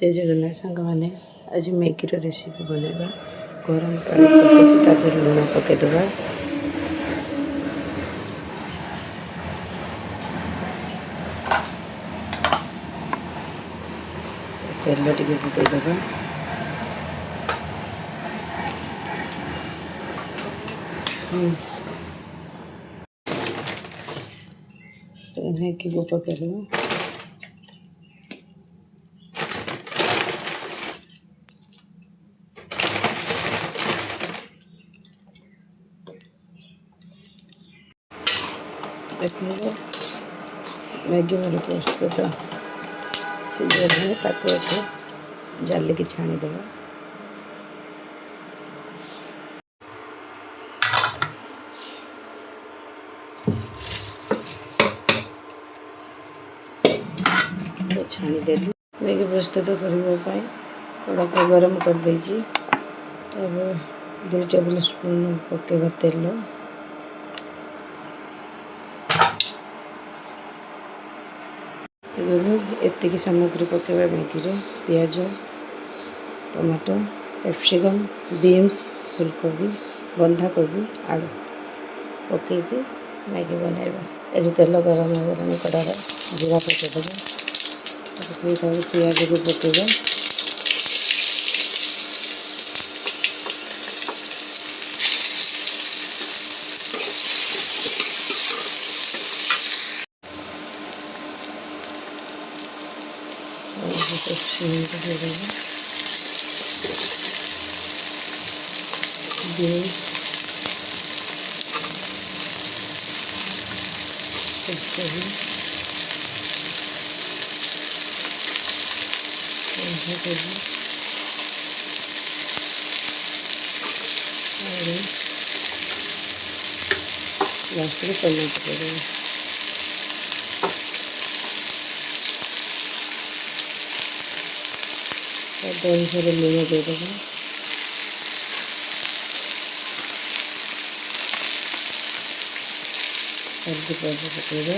जय जगन्नाथ सांग मैंने आज मैगी रेसिपी बनवा गरम पानी करते लुण पकईदे तेल टे बुदेदे मैगी को पकईदेवा देखिए मैगी मेरे प्रस्तुत सीझे ताक जाल की छाणीदे छाणीदेली मैगी प्रस्तुत करने कड़ा को गरम कर देछि। अब 2 टेबल स्पून पकेबा तेल एतिकी सामग्री पकेबा मैगी रे पियाज टमाटो कैप्सिकम बीन्स फुलकोबी बंधाकोबी आलू पकईकि मैगी बनैबा। ये तेल गरम हो कड़ार जीरा पकईदेबा पियाज को पकईबा बीन्स फुलकोबी बंधाकोबी आलू लास्ट में टमाटो पड़ेगा। अनुसार लुण देदेगा हल्दी पाउडर पकेगा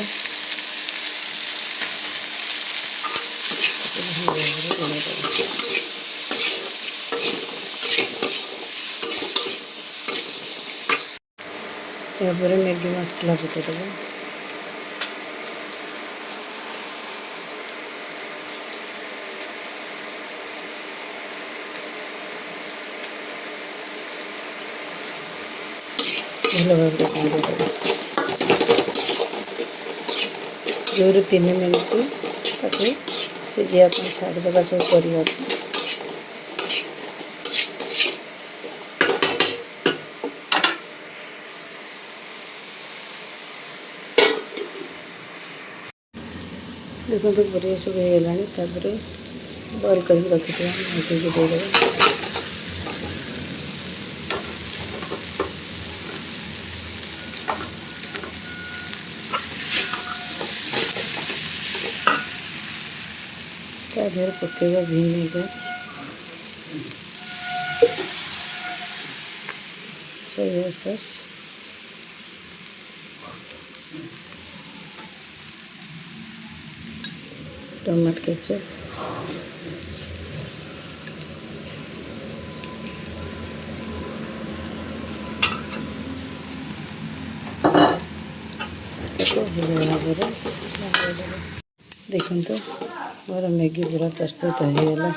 यापर मैगी मसला पकेदेगा भल भाव जो 3 मिनट ताकि सीझा छाड़देवा सब परिवा देखो परिवा सब होगा बॉइल कर रखी मैगी को देदेगा तादेह पकेगा vinegar soya sauce tomato ketchup देखो तो मोर मैगी पूरा प्रस्तुत होगा।